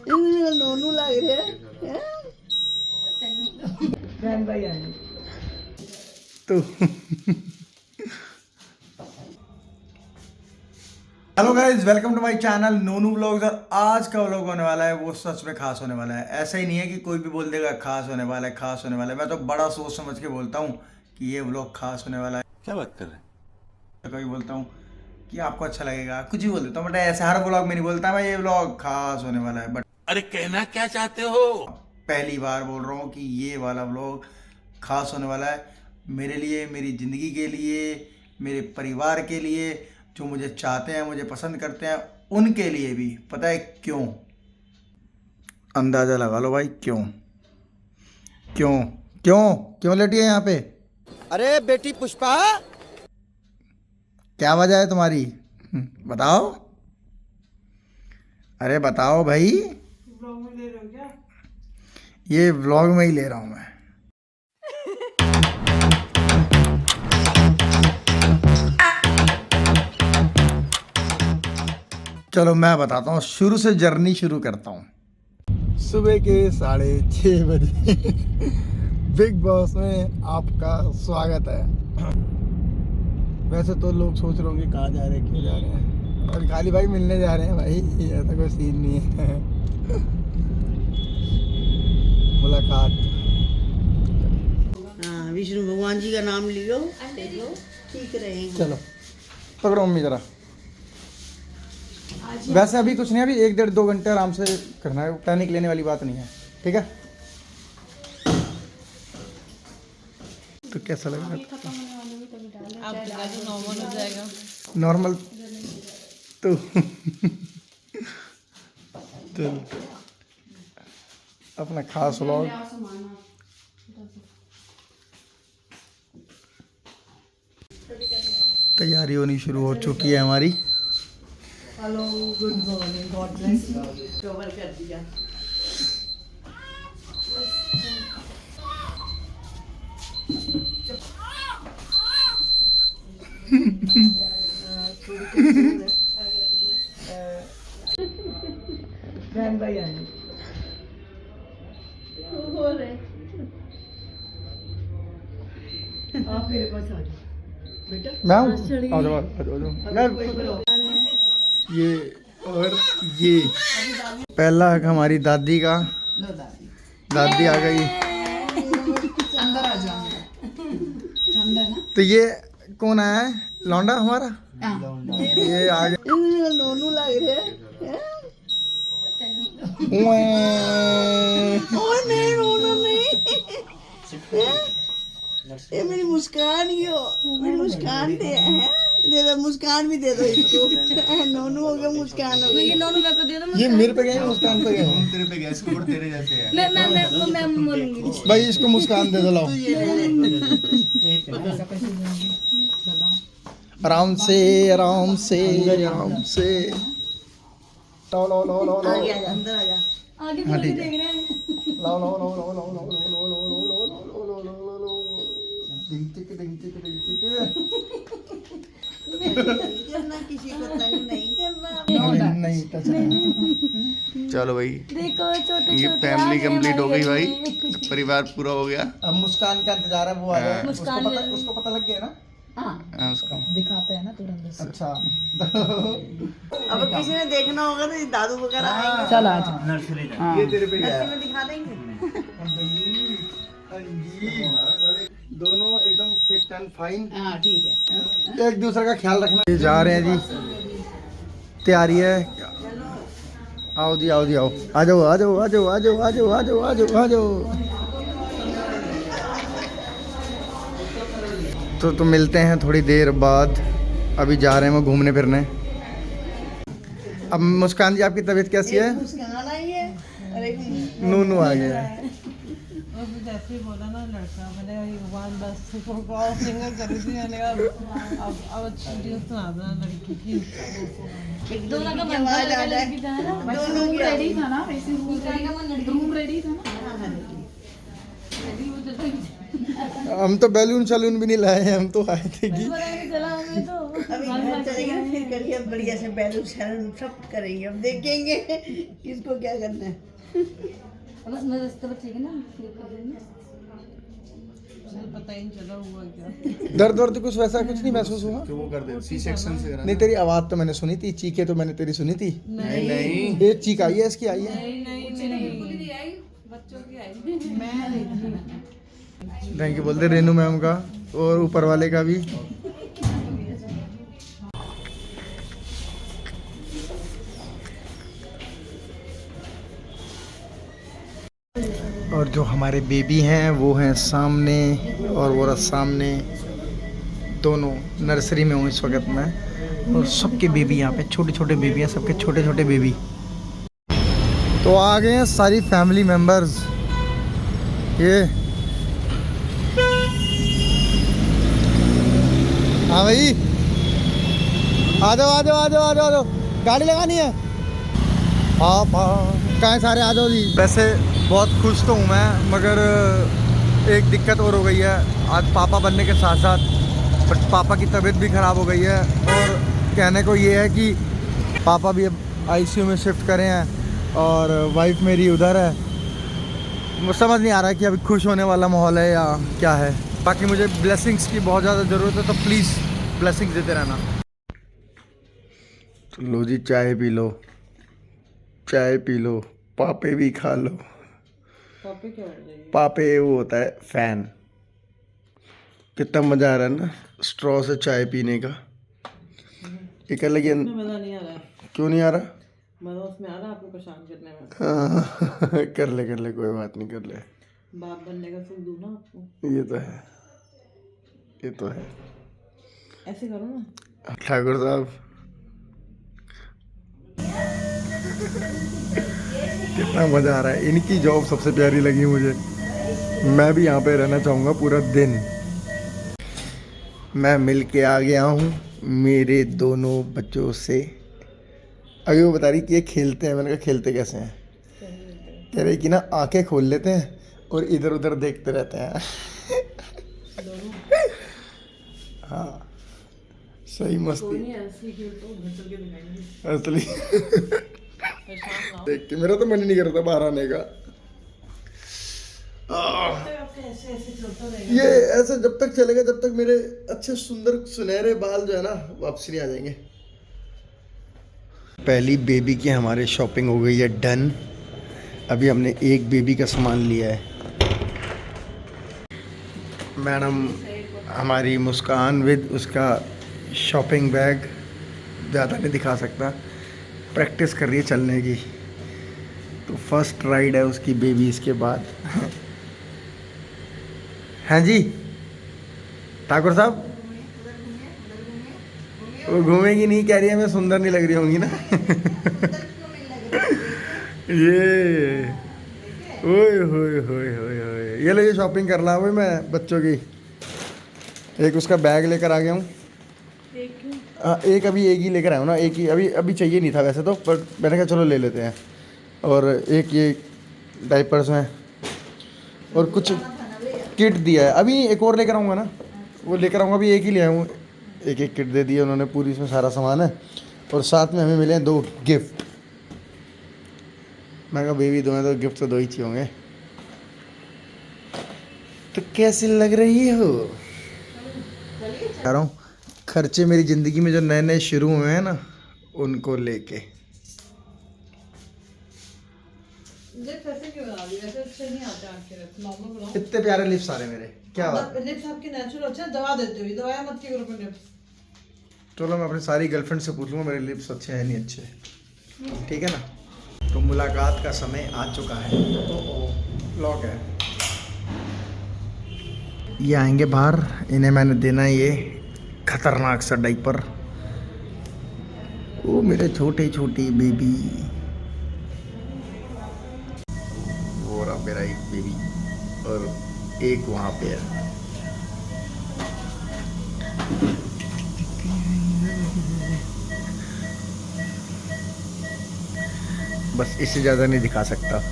नोनू लग रहे हैं। बहन भाई आए तो hello guys, welcome to my channel Nonu vlogs. और आज का व्लॉग होने वाला है वो सच में खास होने वाला है। ऐसा ही नहीं है कि कोई भी बोल देगा खास होने वाला है, खास होने वाला है। मैं तो बड़ा सोच समझ के बोलता हूँ कि ये व्लॉग खास होने वाला है। क्या बात कर रहे हैं? तो कभी बोलता हूँ कि आपको अच्छा लगेगा, कुछ भी बोल देता हूँ, बट ऐसे हर व्लॉग में नहीं बोलता मैं ये व्लॉग खास होने वाला है। बट अरे कहना क्या चाहते हो? पहली बार बोल रहा हूँ कि ये वाला व्लॉग खास होने वाला है मेरे लिए, मेरी ज़िंदगी के लिए, मेरे परिवार के लिए, जो मुझे चाहते हैं, मुझे पसंद करते हैं, उनके लिए भी। पता है क्यों? अंदाज़ा लगा लो भाई, क्यों क्यों क्यों क्यों लेटी है यहाँ पे? अरे बेटी पुष्पा, क्या वजह है तुम्हारी? बताओ, अरे बताओ भाई। ब्लॉग में ले रहे हो क्या? ये व्लॉग में ही ले रहा हूँ मैं। चलो मैं बताता हूँ, शुरू से जर्नी शुरू करता हूँ। सुबह के 6:30 बजे बिग बॉस में आपका स्वागत है। वैसे तो लोग सोच रहे होंगे कहाँ जा रहे हैं, क्यों जा रहे हैं, और खाली भाई मिलने जा रहे हैं भाई, ऐसा कोई सीन नहीं है। मुलाकात। हाँ, विष्णु भगवान जी का नाम लियो, ठीक रहेंगे। चलो पकड़ो मम्मी जरा। वैसे अभी कुछ नहीं, अभी 1-1.5-2 घंटे आराम से करना है, पैनिक लेने वाली बात नहीं है, ठीक है? तो कैसा लग रहा है? नॉर्मल हो जाएगा। नॉर्मल तो चल अपना खास व्लॉग। तैयारी होनी शुरू हो चुकी है हमारी। Hello, good morning, God bless you. Cover कर दिया। बहन भाई आए आप मेरे पास आ जाओ बेटा। मैं आ जाओ। ये और ये पहला हक हमारी दादी का। लो दादी, दादी आ गई। अंदर आ जाओ। ठंडा है ना? तो ये कौन आया है? लौंडा हमारा। ये आ गया। नोनू लग रहे हैं। ओए नहीं, नोनू नहीं। ये मेरी मुस्कान ही हो, मेरी मुस्कान दे दो, मुस्कान भी दे दो इसको। नोनू हो गया, मुस्कान हो गई। ये दोनों मेरे को दे दो। ये मेरे पे गए, मुस्कान पे गए। तेरे पे गैस को तेरे जैसे है। मैं बोलूंगी। भाई इसको मुस्कान दे दो, लाओ। आराम से आराम से आराम से। लो लो लो लो लो। आगे आ जा, अंदर आ जा। आगे हाँ, भी ठीक है। देख रहे हैं। लो लो लो लो लो लो लो लो लो लो लो लो लो लो लो लो। डिंग टिक डिंग टिक डिंग टिक। नहीं करना, किसी को तंग नहीं करना। नहीं टच। चलो भाई, देखो छोटे ये छोटे फैमिली कंप्लीट हो गई भाई, परिवार पूरा हो गया। अब मुस्कान का इंतजार है, वो आ जाए। मुस्कान उसको पता लग गया ना? हाँ, उसका दिखाते हैं ना तुरंत। अच्छा। अब किसी ने देखना होगा तो दादू वगैरह आएंगे। चल आज ये तेरे पे गया। में दिखा देंगे। दोनों एकदम फिट एंड फाइन। हाँ ठीक है। एक दूसरे का ख्याल रखना। ये जा रहे हैं जी, तैयारी है। आओ जी आओ जी आओ, आ जाओ आ जाओ आ जाओ आ जाओ आ जाओ आ जाओ आ जाओ आ जाओ। तो मिलते हैं थोड़ी देर बाद। अभी जा रहे हैं वो घूमने फिरने। अब मुस्कान जी, आपकी तबीयत कैसी है? मुस्कान आई है और एक नूनू आ गया है। जैसे ही बोला ना लड़का, मैंने भगवान बस सिंगर कर रही थी, मैंने कहा अब चीजें सुना देना लड़की की। दोनों का आवाज आ जाए। दोनों की रेडी था ना, वैसे रूम रेडी था ना। हम तो बैलून सैलून भी नहीं लाए हैं, हम तो आए थे कि चला हमें तो अभी घर चलेगा फिर कर कि अब बढ़िया से बैलून शैलून सब करेंगे, अब देखेंगे किसको क्या करना है। बस मैं रास्ते पर ठीक है ना, फ्लिप कर देंगे। मुझे पता ही नहीं चला हुआ क्या। दर्द वर्द कुछ वैसा कुछ नहीं महसूस हुआ? क्यों वो कर दे सी सेक्शन से करा नहीं, तेरी आवाज तो मैंने सुनी थी, चीखे तो मैंने तेरी सुनी थी। नहीं नहीं ये चीख आई है, इसकी आई है। बच्चों की आई मैं नहीं थी। थैंक यू बोलते रेनू मैम का और ऊपर वाले का भी। और जो हमारे बेबी हैं वो हैं सामने, और वो रहा सामने, दोनों नर्सरी में हूँ इस वक्त मैं। और सबके बेबी यहाँ पे छोटे छोटे बेबी हैं, सबके छोटे छोटे बेबी। तो आ गए हैं सारी फैमिली मेम्बर्स। ये हाँ भाई, आ जाओ आ जाओ आ जाओ आ जाओ आ जाओ, गाड़ी लगानी है। पापा कहाँ सारे आ जाओ जी। वैसे बहुत खुश तो हूँ मैं, मगर एक दिक्कत और हो गई है आज पापा बनने के साथ साथ। बट पापा की तबीयत भी ख़राब हो गई है, और कहने को ये है कि पापा भी अब आईसीयू में शिफ्ट करे हैं और वाइफ मेरी उधर है। मुझे समझ नहीं आ रहा है कि अभी खुश होने वाला माहौल है या क्या है। बाकी मुझे ब्लेसिंग्स की बहुत ज़्यादा ज़रूरत है, तो प्लीज़ ब्लेसिंग्स देते रहना। तो लो जी, चाय पी लो, चाय पी लो, पापे भी खा लो। पापे क्या हो जाएगी? पापे वो होता है फैन। कितना मज़ा आ रहा है ना स्ट्रॉ से चाय पीने का। एक अलग ही मज़ा नहीं आ रहा है। क्यों नहीं आ रहा? मज़ा उसमें आ रहा है आपको परेशान करने में। हाँ, कर ले कोई बात नहीं, कर ले। बाप बनने का सुख दूँ ना आपको। ये तो है, ये तो है। ऐसे करो ना। ठाकुर साहब कितना मज़ा आ रहा है। इनकी जॉब सबसे प्यारी लगी मुझे। मैं भी यहाँ पे रहना चाहूँगा पूरा दिन। मैं मिल के आ गया हूँ मेरे दोनों बच्चों से। अभी वो बता रही कि ये खेलते हैं। मैंने कहा खेलते कैसे हैं? कह रही कि ना आंखें खोल लेते हैं और इधर उधर देखते रहते हैं। हाँ सही मस्ती असली। देख के मेरा तो मन ही नहीं करता बाहर आने का। ये ऐसे जब तक चलेगा जब तक मेरे अच्छे सुंदर सुनहरे बाल जो है ना वापस नहीं आ जाएंगे। पहली बेबी की हमारे शॉपिंग हो गई है डन। अभी हमने एक बेबी का सामान लिया है। मैडम हमारी मुस्कान विद उसका शॉपिंग बैग, ज़्यादा नहीं दिखा सकता, प्रैक्टिस कर रही है चलने की। तो फर्स्ट राइड है उसकी बेबी इसके बाद। हैं जी ठाकुर साहब? वो घूमेगी नहीं, कह रही है मैं सुंदर नहीं लग रही होंगी ना। ये ओए होए होए होए होए, ये लो ये शॉपिंग कर रहा हूँ मैं बच्चों की। एक उसका बैग लेकर आ गया हूँ। एक अभी एक ही लेकर आया हूँ ना, एक ही अभी चाहिए नहीं था वैसे तो, पर मैंने कहा चलो ले लेते हैं। और एक ये डायपर्स हैं और कुछ किट दिया है। अभी एक और लेकर आऊँगा ना, वो लेकर आऊँगा। अभी एक ही ले आया हूँ, एक एक किट दे दी है उन्होंने पूरी, इसमें सारा सामान है। और साथ में हमें मिले हैं 2 गिफ्ट। मैं कहा बेबी 2 हैं तो गिफ्ट तो 2 ही चाहिए होंगे। तो कैसी लग रही हो? कह रहा हूँ खर्चे मेरी ज़िंदगी में जो नए नए शुरू हुए हैं ना, उनको लेके। इतने प्यारे लिप्स आ रहे मेरे, क्या बात? लिप्स आपके नेचुरल अच्छे हैं, दवा देते हुए दवाया मत की करो लिप्स। चलो मैं अपनी सारी गर्लफ्रेंड से पूछूंगा मेरे लिप्स अच्छे हैं नहीं अच्छे, ठीक है ना? तो मुलाकात का समय आ चुका है। तो लॉक है, ये आएंगे बाहर। इन्हें मैंने देना है ये खतरनाक सा डाइपर। ओ मेरे छोटे छोटे बेबी। वो रहा मेरा एक बेबी और एक वहाँ पे है। बस इससे ज़्यादा नहीं दिखा सकता।